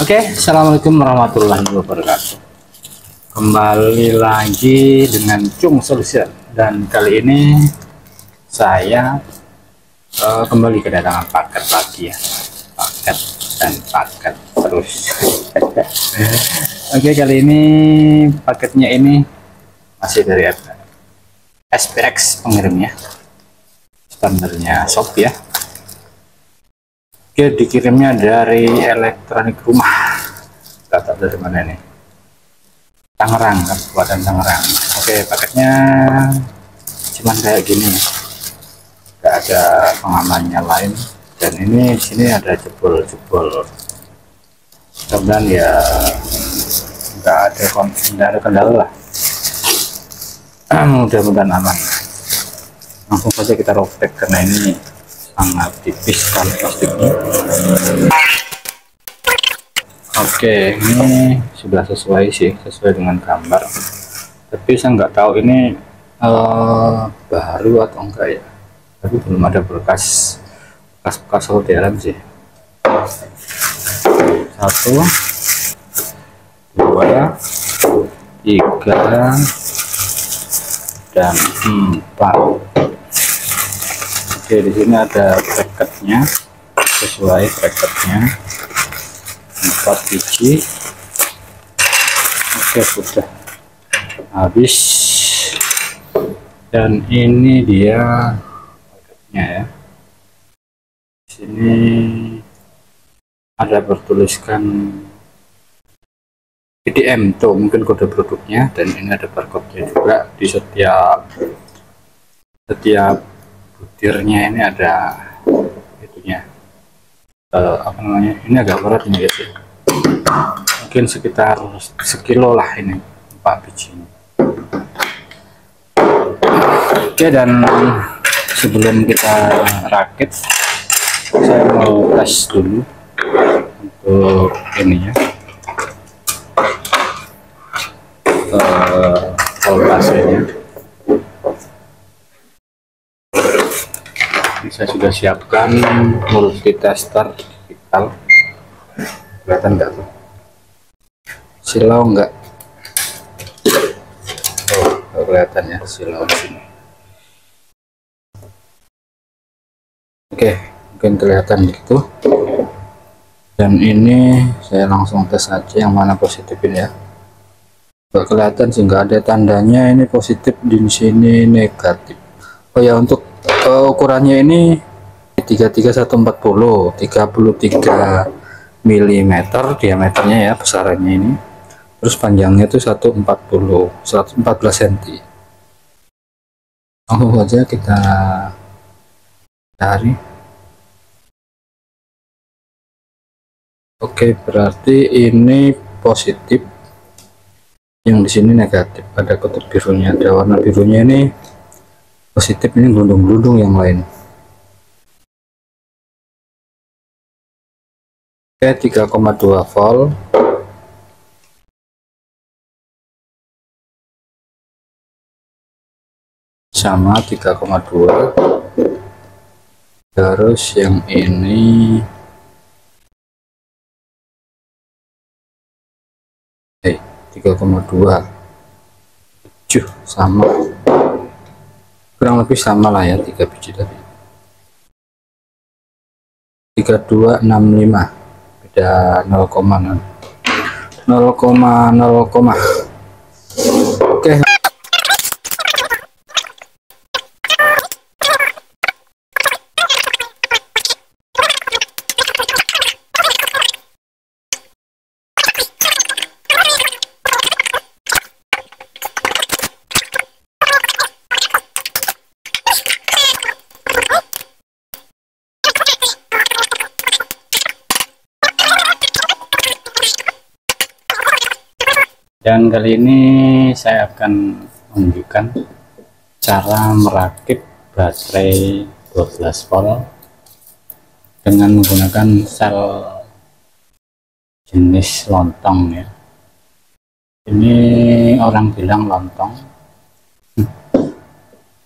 Oke, assalamualaikum warahmatullahi wabarakatuh. Kembali lagi dengan Cung Solution, dan kali ini saya kembali kedatangan paket lagi ya, paket dan paket terus. Oke, kali ini paketnya ini masih dari SPX pengirimnya, standarnya shop ya. Oke, dikirimnya dari elektronik rumah. Kata dari mana nih? Tangerang, Kabupaten Tangerang. Oke, paketnya cuman kayak gini, nggak ada pengamannya lain. Dan ini di sini ada jebol-jebol. Kemudian ya nggak ada kendala lah. Mudah-mudahan aman. Langsung saja kita robek karena ini sangat tipis kan plastiknya. Oke, ini sudah sesuai sih, sesuai dengan gambar, tapi saya nggak tahu ini baru atau enggak ya, tapi belum ada bekas orderan sih. 1 2 3 dan 4. Oke, di sini ada bracketnya, sesuai bracketnya 4 biji. Oke, sudah habis. Dan ini dia bracketnya ya. Di sini ada bertuliskan PDM tuh, mungkin kode produknya, dan ini ada barcode-nya juga di setiap butirnya. Ini ada itunya, apa namanya, ini agak berat ini guys ya, mungkin sekitar sekilo lah ini 4 biji. Oke, dan sebelum kita rakit saya mau tes dulu untuk ininya, voltasenya. Saya sudah siapkan multitester digital. Kelihatan enggak tuh? Silau enggak? Oh, kelihatan ya silau di sini. Oke, mungkin kelihatan gitu. Dan ini saya langsung tes aja yang mana positif ini ya. Enggak kelihatan sih, enggak ada tandanya ini positif, di sini negatif. Oh ya, untuk ukurannya ini 33140, 33 mm diameternya ya, besarannya ini. Terus panjangnya itu 114 cm. Langsung saja kita cari. Oke, berarti ini positif, yang di sini negatif. Ada kutub birunya, ada warna birunya ini positif, ini gelundung-gelundung yang lain. Oke, 3,2 volt. Sama 3,2. Terus yang ini 3,2. Sama, kurang lebih sama lah ya, 3 biji tadi. 3265, beda 0,0. Oke. Dan kali ini saya akan menunjukkan cara merakit baterai 12 volt dengan menggunakan sel jenis lontong ya. Ini orang bilang lontong,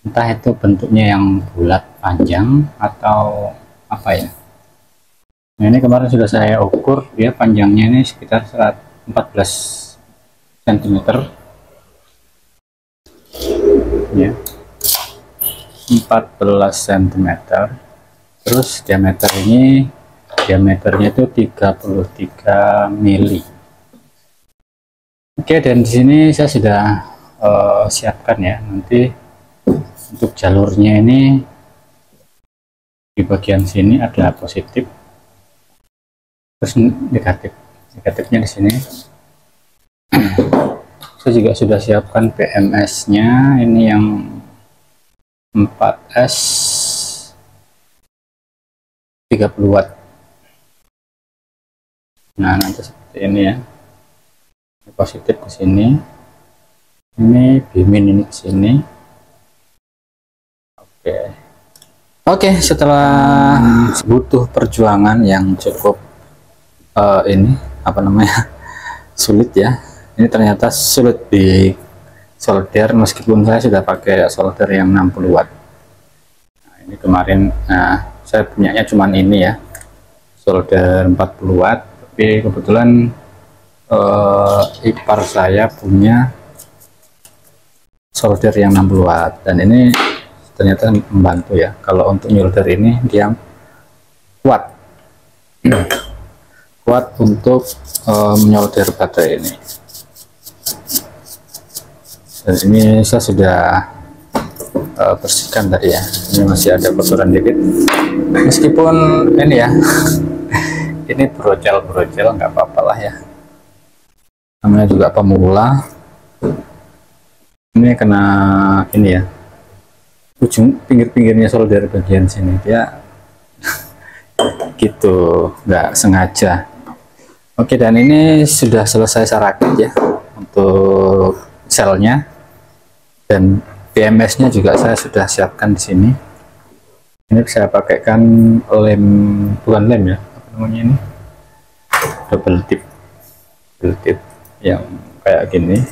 entah itu bentuknya yang bulat panjang atau apa ya. Nah, ini kemarin sudah saya ukur, dia panjangnya ini sekitar 14 cm ya, 14 cm. Terus diameternya itu 33 mili. Oke, dan di sini saya sudah siapkan ya, nanti untuk jalurnya ini di bagian sini ada positif, terus negatifnya di sini. Saya juga sudah siapkan BMS-nya, ini yang 4S 30 watt. Nah, nanti seperti ini ya, positif ke sini, ini bimin ini ke sini. Oke, setelah butuh perjuangan yang cukup ini apa namanya sulit ya, ini ternyata sulit di solder meskipun saya sudah pakai solder yang 60 watt. Nah, ini kemarin saya punyanya cuman ini ya, solder 40 watt, tapi kebetulan ipar saya punya solder yang 60 watt, dan ini ternyata membantu ya. Kalau untuk nyolder ini dia kuat kuat untuk menyolder baterai ini. Dan ini saya sudah bersihkan tadi ya, ini masih ada kotoran dikit meskipun ini ya ini brocel nggak apa-apa lah ya, namanya juga pemula. Ini kena ini ya, ujung pinggirnya solder bagian sini dia gitu, nggak sengaja. Oke, dan ini sudah selesai saya rakit ya untuk selnya, dan BMS nya juga saya sudah siapkan di sini. Ini saya pakaikan lem, bukan lem ya, apa namanya ini, double tip yang kayak gini.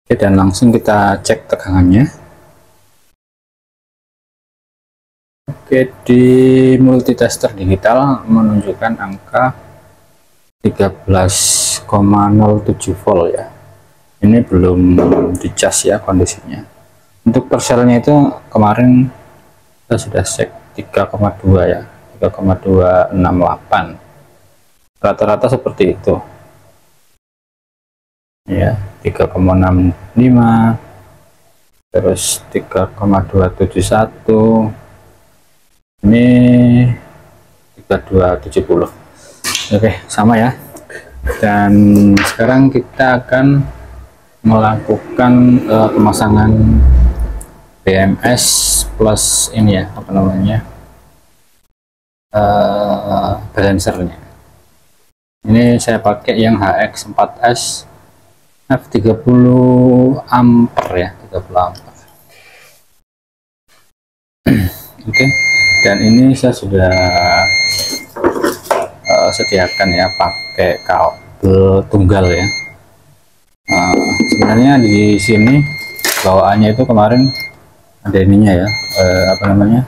Oke, dan langsung kita cek tegangannya. Oke, di multitester digital menunjukkan angka 13,07 volt ya. Ini belum dicas ya kondisinya. Untuk perselnya itu kemarin kita sudah cek 3,2 ya, 3,268. Rata-rata seperti itu. Ya, 3,65, terus 3,271, ini 3270. Oke, sama ya. Dan sekarang kita akan melakukan pemasangan BMS plus ini ya, apa namanya, balancernya. Ini saya pakai yang HX4S F30 ampere ya, 30 ampere. Oke, dan ini saya sudah sediakan ya pakai kabel tunggal ya. Sebenarnya di sini bawaannya itu kemarin ada ininya ya, apa namanya,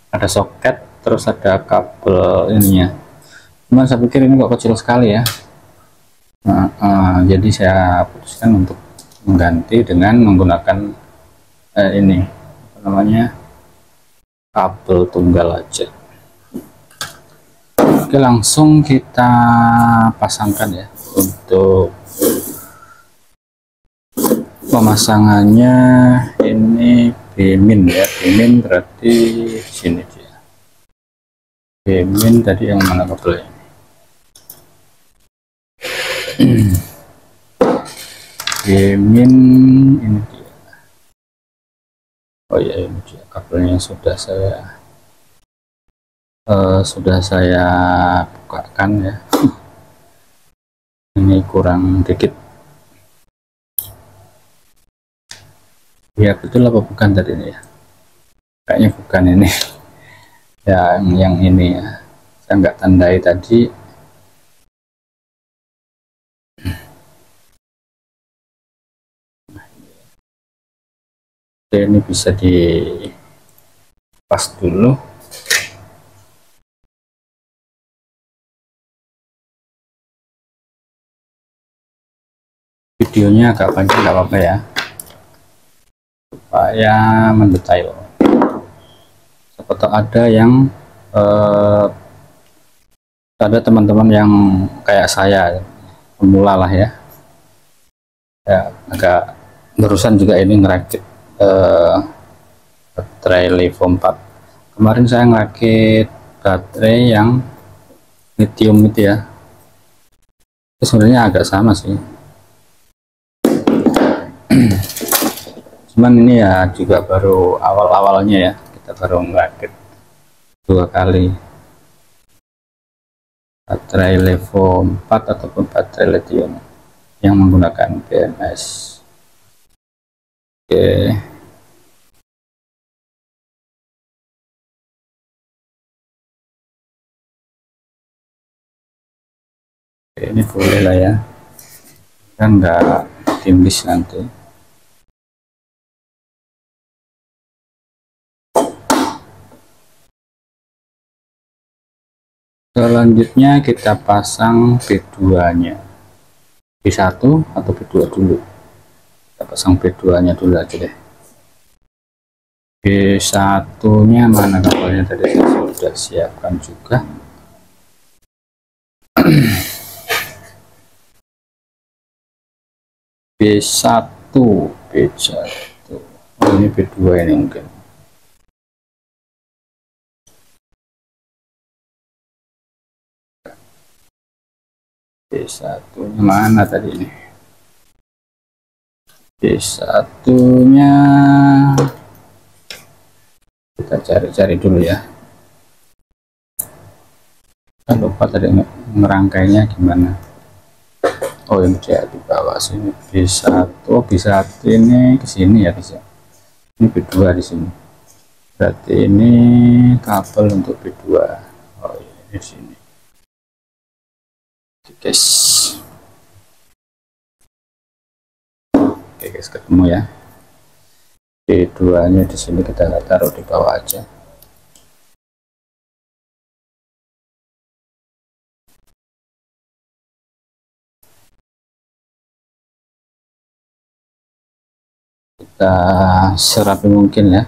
ada soket, terus ada kabel ininya. Cuman saya pikir ini kok kecil sekali ya. Jadi saya putuskan untuk mengganti dengan menggunakan ini apa namanya, kabel tunggal aja. Oke, langsung kita pasangkan ya. Untuk pemasangannya ini Bimin ya, Bimin berarti sini dia. Bimin tadi yang mana kabelnya? Bimin ini dia. Oh ya, ini dia kabelnya sudah saya bukakan ya. Ini kurang dikit ya, betul apa bukan tadi ini ya, kayaknya bukan ini yang ini ya, saya nggak tandai tadi. Ini bisa lepas dulu. Videonya agak panjang, nggak apa-apa ya, supaya mendetail. Seperti ada yang ada teman-teman yang kayak saya pemula lah ya, agak barusan juga ini ngerakit baterai Levo 4. Kemarin saya ngerakit baterai yang lithium itu ya, itu sebenarnya agak sama sih. Cuman ini ya juga baru awal-awalnya ya, kita baru ngerakit 2 kali baterai Levo 4 ataupun baterai lithium yang menggunakan BMS. Oke, ini boleh lah ya, kan nggak timbis nanti. Selanjutnya kita pasang B2 nya, B1 atau B2 dulu. Kita pasang B2 nya dulu aja deh. B1 nya mana kabelnya, tadi saya sudah siapkan juga. B1 oh, ini B2 ini mungkin. B1 nya mana tadi ini? B1 nya kita cari-cari dulu ya, saya lupa tadi ngerangkainya gimana. Oh, ini dia di bawah sini. B1 ini ke sini ya, bisa. Ini B2 di sini. Berarti ini kabel untuk B2. Oh, ini di sini. Oke, guys. Oke, guys, ketemu ya. B2 nya di sini, kita taruh di bawah aja. Kita serapi mungkin ya,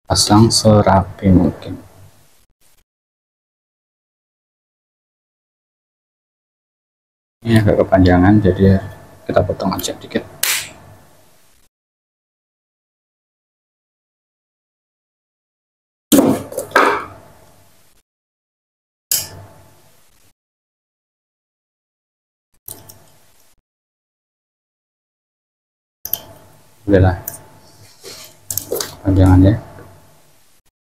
pasang serapi mungkin. Ini agak kepanjangan, jadi kita potong aja dikit. Boleh lah, kepanjangan ya,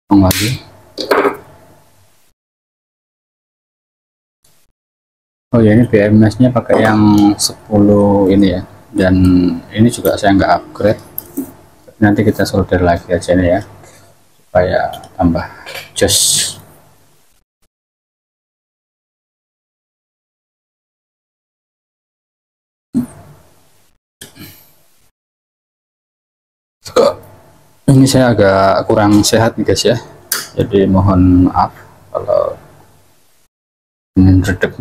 potong lagi. Oh ya, ini BMS nya pakai yang 10 ini ya, dan ini juga saya nggak upgrade, nanti kita solder lagi aja nih ya, supaya tambah jos. Ini saya agak kurang sehat nih guys ya, jadi mohon maaf kalau ini redek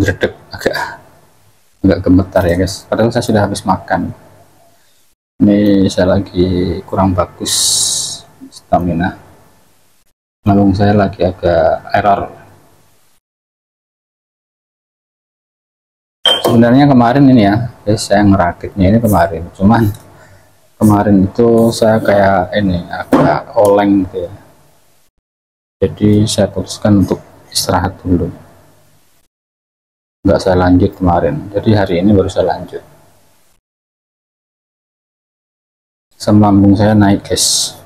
agak gemetar ya guys, padahal saya sudah habis makan. Ini saya lagi kurang bagus stamina, lambung saya lagi agak error. Sebenarnya kemarin ini ya guys, saya ngerakitnya ini kemarin, cuman kemarin itu saya kayak ini agak oleng gitu ya, jadi saya putuskan untuk istirahat dulu, nggak saya lanjut kemarin, jadi hari ini baru saya lanjut. Asam lambung saya naik guys.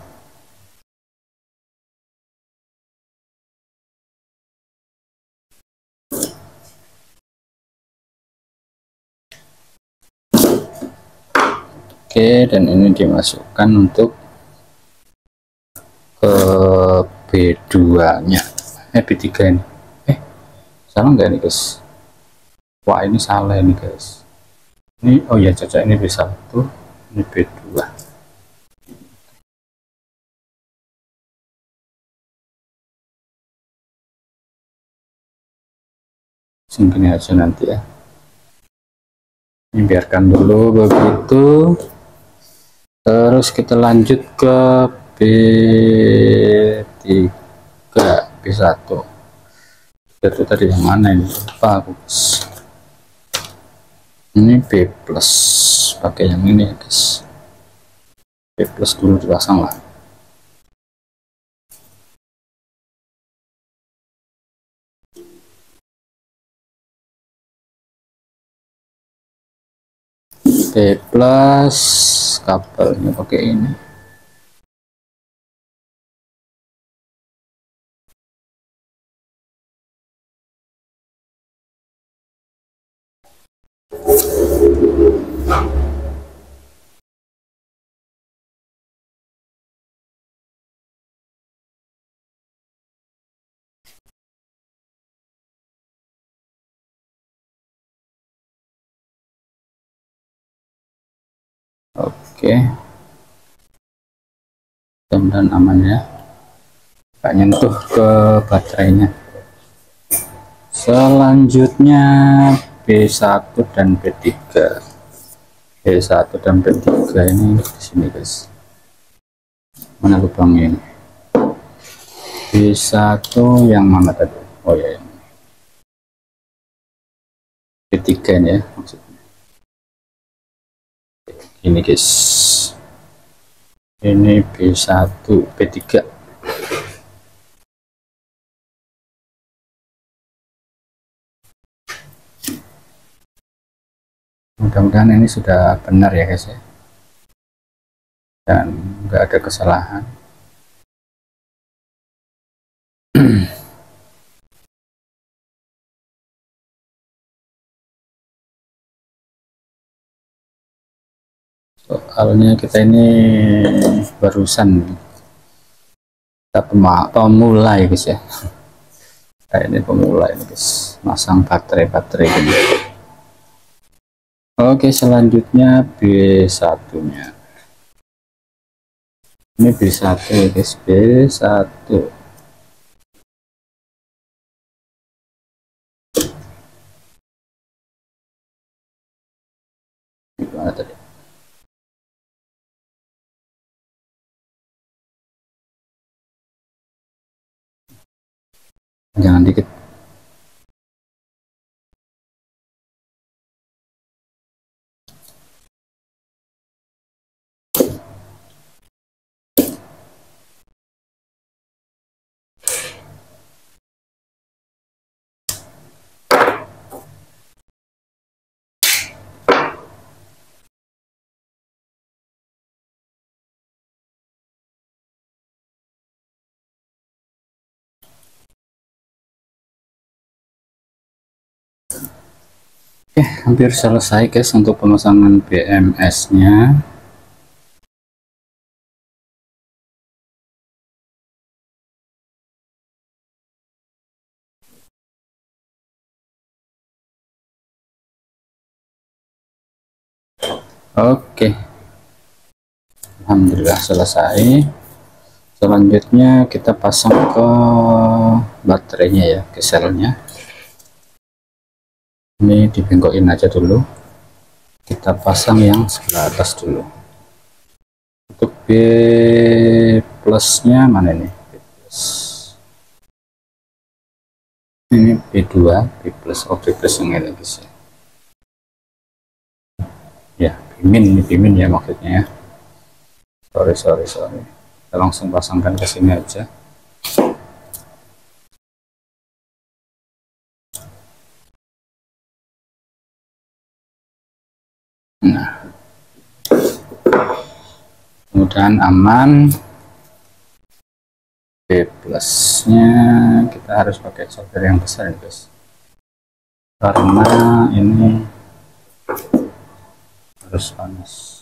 Oke, dan ini dimasukkan untuk ke B2 nya, B3 ini, salah nggak ini guys? Wah, ini salah ini guys, ini oh ya cocok, ini B1, ini B2. Segini aja nanti ya, ini biarkan dulu begitu. Terus kita lanjut ke B3, B1 itu tadi yang mana ini, lupa aku guys. Ini B plus, pakai yang ini ya guys, B plus dulu dipasang lah. B plus kabelnya pakai ini. Oke, mudah-mudahan aman ya, nggak nyentuh ke baterainya. Selanjutnya B1 dan B3. B1 dan B3 ini di sini guys, mana lubangnya ini? B1 yang mana tadi? Oh ya, yang B3 ini ya maksudnya. Ini guys, ini B1 B3. Mudah-mudahan ini sudah benar ya guys ya, dan nggak ada kesalahan. Soalnya kita ini barusan kita pemula ya guys ya, ini pemula ini guys, masang baterai ini. Oke, selanjutnya B1 nya ini B1 ya guys, B1 gimana tadi, jangan dikit. Oke, hampir selesai guys untuk pemasangan BMS nya. Oke, alhamdulillah selesai. Selanjutnya kita pasang ke baterainya ya, ke selnya. Ini dibengkokin aja dulu, kita pasang yang sebelah atas dulu. Untuk B plusnya mana ini? B plus. Ini B2, B plus, oh B plus yang ini guys ya. Ya, Bimin, ini Bimin ya maksudnya ya. Sorry. Kita langsung pasangkan ke sini aja. Nah, mudah-mudahan aman. B plusnya kita harus pakai solder yang besar ya guys, karena ini harus panas.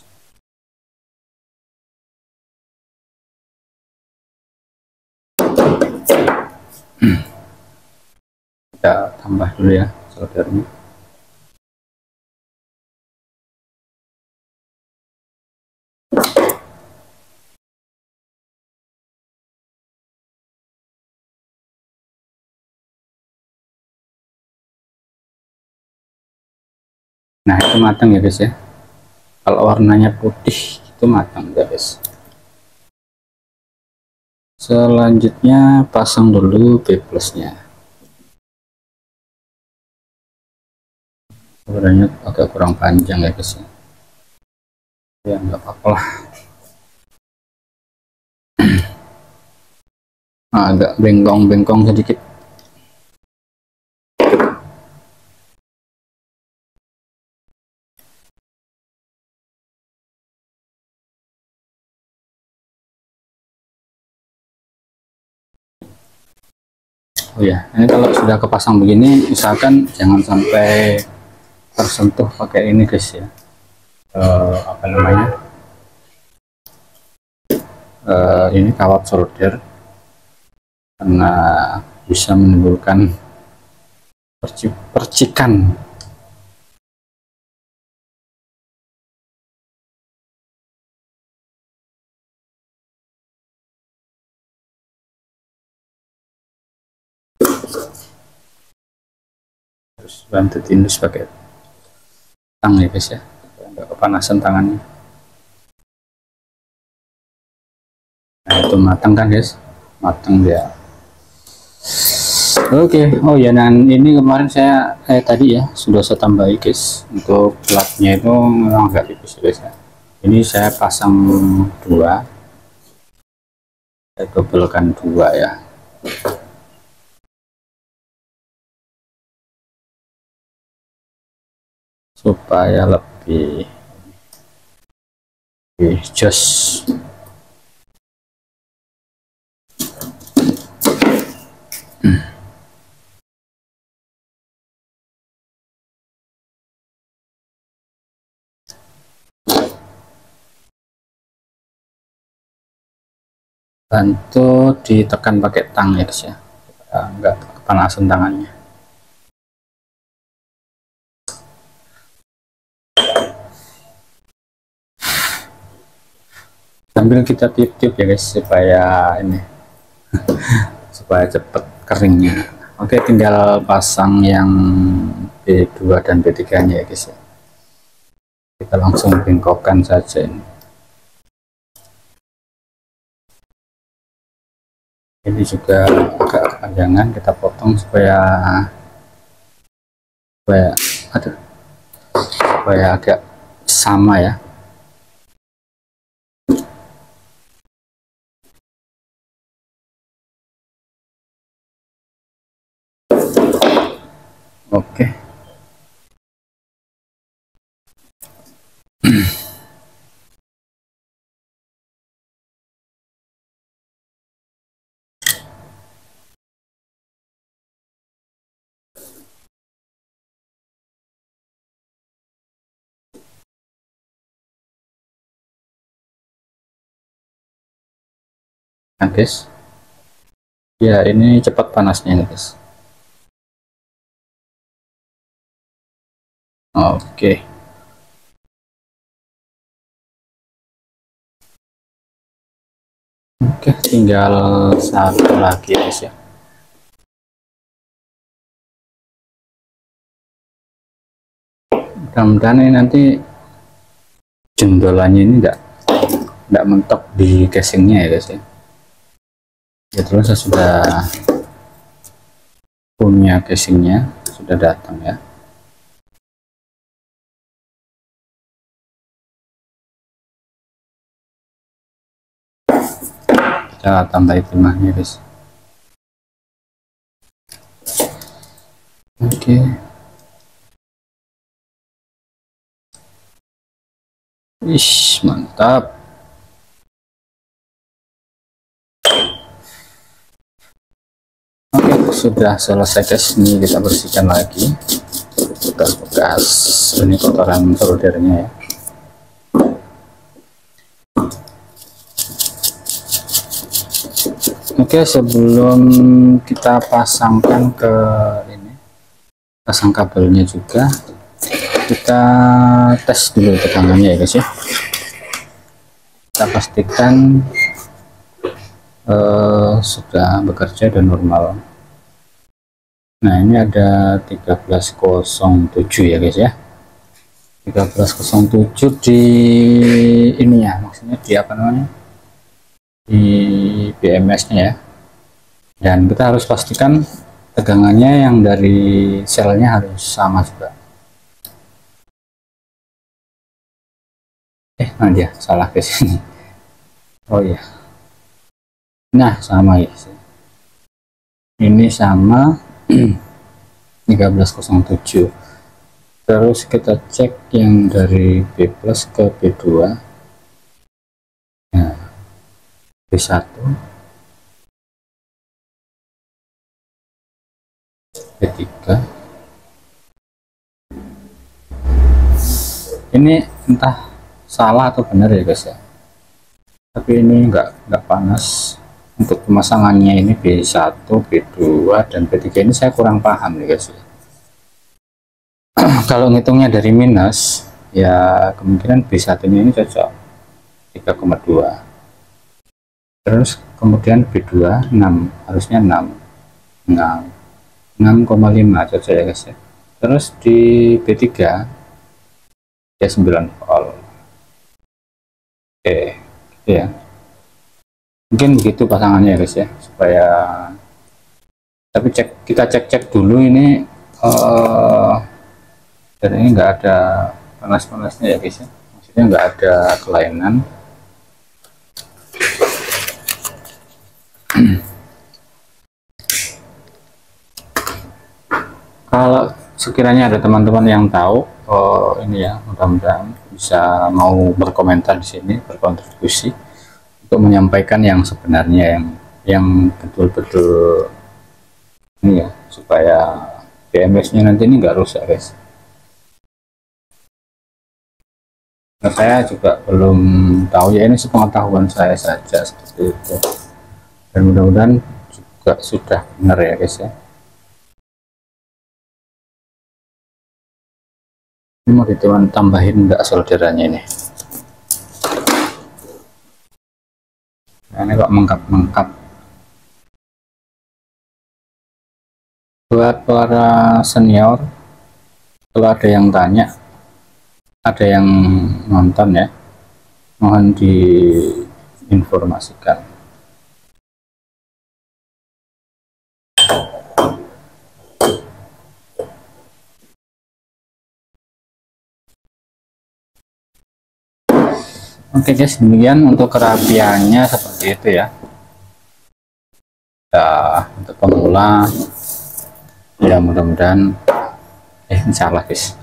Kita tambah dulu ya soldernya. Nah itu matang ya guys ya, kalau warnanya putih itu matang ya guys. Selanjutnya pasang dulu B plusnya. Sebenarnya agak kurang panjang ya guys ya, ya nggak apa-apa lah. Agak bengkong-bengkong sedikit. Oh ya, ini kalau sudah kepasang begini, usahakan jangan sampai tersentuh pakai ini guys ya. Apa namanya? Ini kawat solder, karena bisa menimbulkan percikan. Terus bantu tindus pakai tang ya guys ya, nggak kepanasan tangannya. Nah itu matang kan guys, matang dia. Oke. Oh ya, dan ini kemarin saya tadi ya sudah saya tambahi guys, untuk platnya itu memang agak tipis guys ya. Ini saya pasang dua, saya dobelkan dua ya, supaya lebih jos. Bantu ditekan pakai tang ya guys ya, enggak kepanasan tangannya. Sambil kita tiup-tiup ya guys, supaya ini supaya cepat keringnya. Oke, tinggal pasang yang B2 dan B3 nya ya guys ya. Kita langsung bengkokkan saja ini. Ini juga agak kepanjangan, kita potong supaya agak sama ya. Oke. Nah guys, ya ini cepat panasnya nih guys. Oke. Oke, tinggal satu lagi guys ya. Mudah-mudahan ini nanti jendolannya ini enggak mentok di casingnya ya guys ya. Ya terus saya sudah punya casingnya, sudah datang ya. Kita tambah timahnya guys. Oke. Ish, mantap. Oke, sudah selesai guys. Ini kita bersihkan lagi bekas-bekas ini kotoran soldernya ya. Oke, sebelum kita pasangkan ke ini, pasang kabelnya juga, kita tes dulu tegangannya ya guys ya. Kita pastikan sudah bekerja dan normal. Nah ini ada 1307 ya guys ya. 1307 di ini ya, maksudnya di apa namanya, di BMS nya ya. Dan kita harus pastikan tegangannya yang dari selnya harus sama juga. Nah dia salah ke sini. Oh iya, nah sama ya, ini sama 1307. Terus kita cek yang dari B plus ke B2. Nah, B1, B3. Ini entah salah atau benar ya guys ya. Tapi ini enggak panas. Untuk pemasangannya ini B1, B2 dan B3 ini saya kurang paham nih guys ya. Kalau ngitungnya dari minus ya, kemungkinan B1 ini cocok 3,2. Terus kemudian B2 6, harusnya 6,5 cocok ya guys ya. Terus di B3 ya 9 volt. Oke ya, mungkin begitu pasangannya ya guys ya, supaya, tapi kita cek dulu ini dan ini enggak ada panas-panasnya ya guys ya, maksudnya enggak ada kelainan. Kalau sekiranya ada teman-teman yang tahu, ini ya, mudah-mudahan bisa mau berkomentar di sini, berkontribusi untuk menyampaikan yang sebenarnya, yang betul-betul ini ya, supaya BMS-nya nanti ini nggak rusak guys. Nah, saya juga belum tahu ya, ini sepengetahuan saya saja seperti itu, dan mudah-mudahan juga sudah benar ya guys ya. Ini mau tambahin enggak solderannya ini. Nah, ini kok mengkap. Buat para senior, kalau ada yang tanya, ada yang nonton ya, mohon diinformasikan. Oke guys, demikian untuk kerapiannya seperti itu ya. Nah, untuk pemula ya, mudah-mudahan insyaallah guys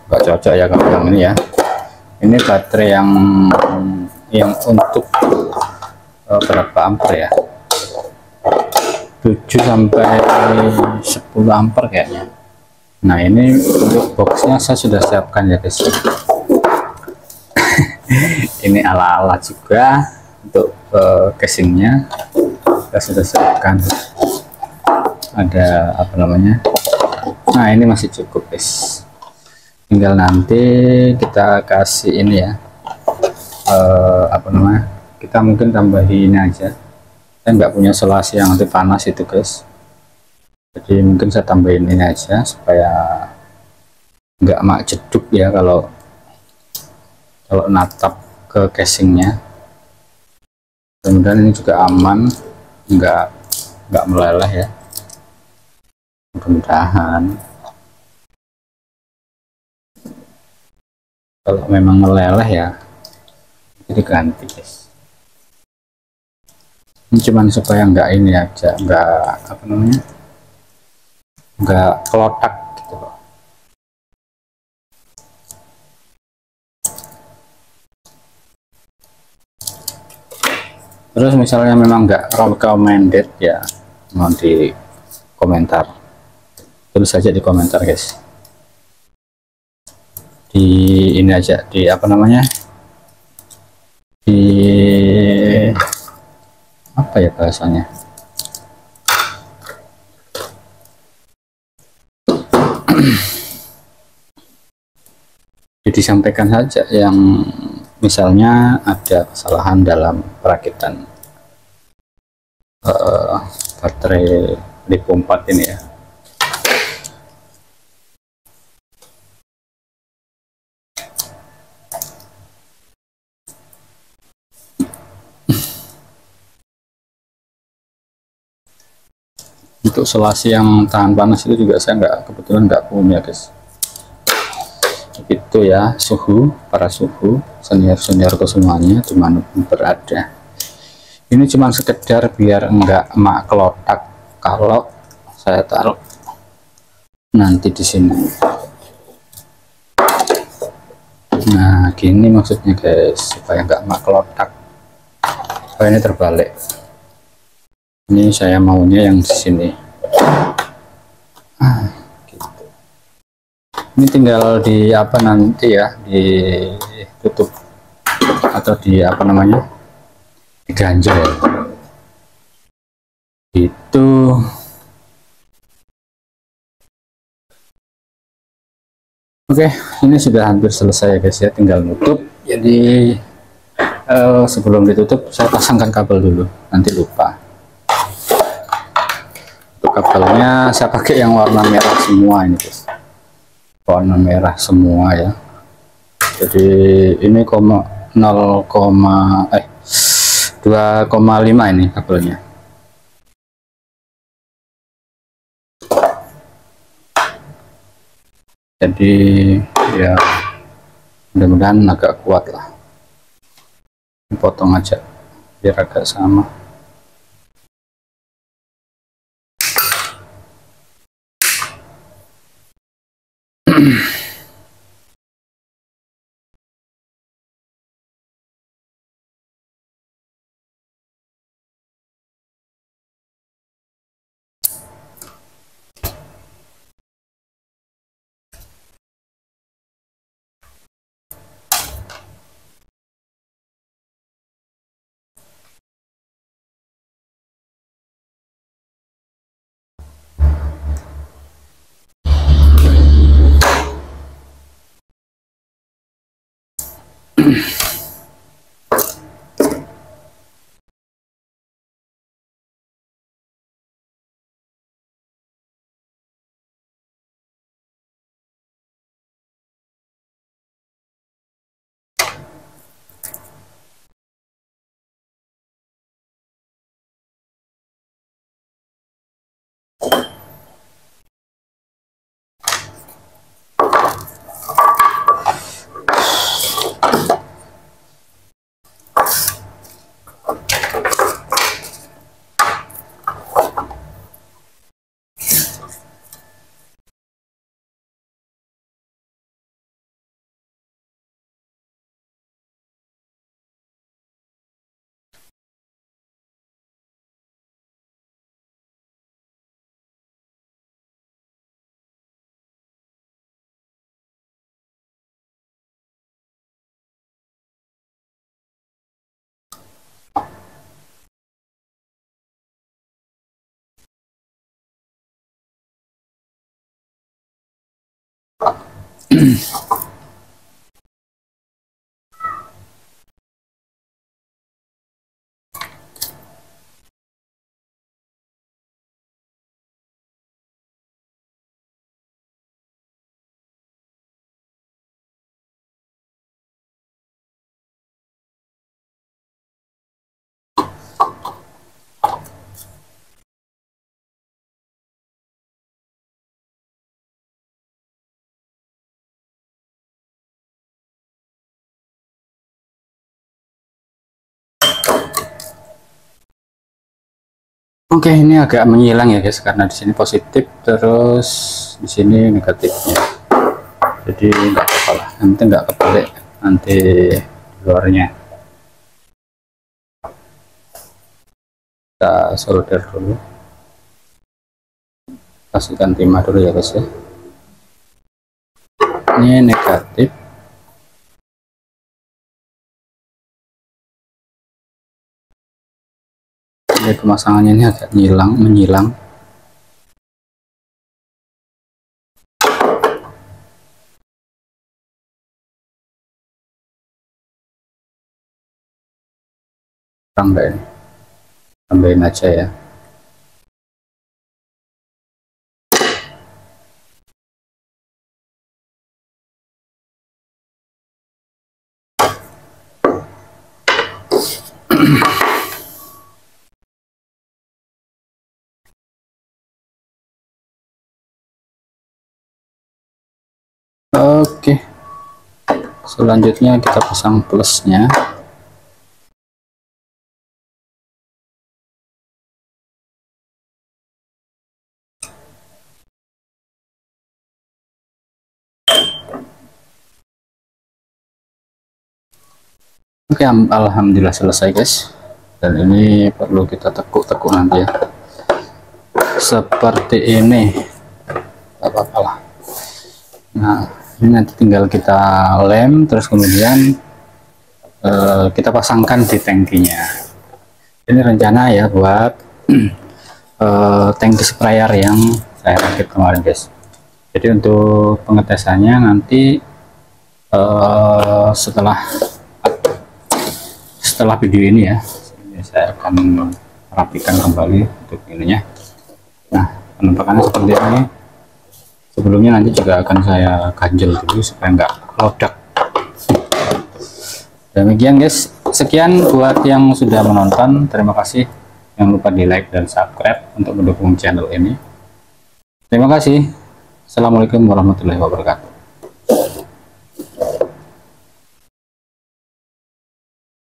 nggak cocok ya kalau yang ini ya. Ini baterai yang untuk berapa ampere ya, 7 sampai 10 ampere kayaknya. Nah, ini untuk boxnya saya sudah siapkan ya guys. Ini ala-ala juga untuk casingnya kita sudah siapkan. Ada apa namanya, nah ini masih cukup guys, tinggal nanti kita kasih ini ya, apa namanya, kita mungkin tambahin ini aja. Saya nggak punya selasi yang anti panas itu guys, jadi mungkin saya tambahin ini aja supaya nggak mak jeduk ya kalau natap ke casingnya. Kemudian ini juga aman, nggak meleleh ya, mudah-mudahan. Kalau memang meleleh ya jadi ganti guys. Ini cuman supaya nggak ini aja, nggak apa namanya, nggak kelotak gitu loh. Terus misalnya memang nggak recommended ya, mau di komentar, tulis saja di komentar guys, di ini aja, di apa namanya, di apa ya bahasanya, jadi sampaikan saja yang misalnya ada kesalahan dalam perakitan baterai Lipo 4 ini ya. Untuk selasi yang tahan panas itu juga saya kebetulan nggak punya guys. Itu ya para suhu seniorku semuanya dimanapun berada. Ini cuma sekedar biar enggak emak kelotak kalau saya taruh nanti di sini. Nah gini maksudnya guys, supaya enggak emak kelotak. Oh ini terbalik. Ini saya maunya yang di sini. Gitu. Ini tinggal di apa nanti ya, ditutup atau di apa namanya, diganjel itu. Oke, ini sudah hampir selesai ya guys ya, tinggal nutup. Jadi sebelum ditutup saya pasangkan kabel dulu, nanti lupa. Untuk kabelnya saya pakai yang warna merah semua ini guys, warna merah semua ya. Jadi ini 2,5 ini kabelnya. Jadi ya mudah-mudahan agak kuat lah. Potong aja biar agak sama. Oke, ini agak menyilang ya guys, karena di sini positif terus di sini negatifnya. Jadi nggak apa-apa lah, nanti nggak kebalik nanti luarnya. Kita solder dulu, kasihkan timah dulu ya guys ya. Ini negatif. Jadi pemasangannya ini agak menyilang. Tambahin aja ya. Oke, selanjutnya kita pasang plusnya. Oke, alhamdulillah selesai guys, dan ini perlu kita tekuk-tekuk nanti ya, seperti ini, apa-apa lah. Nah, ini nanti tinggal kita lem, terus kemudian kita pasangkan di tangkinya. Ini rencana ya buat tangki sprayer yang saya rakit kemarin guys. Jadi untuk pengetesannya nanti setelah video ini ya, saya akan rapikan kembali untuk ininya. Nah, penampakannya seperti ini. Sebelumnya nanti juga akan saya ganjel dulu supaya nggak lodak. Demikian guys, sekian buat yang sudah menonton, terima kasih. Jangan lupa di like dan subscribe untuk mendukung channel ini. Terima kasih. Assalamualaikum warahmatullahi wabarakatuh.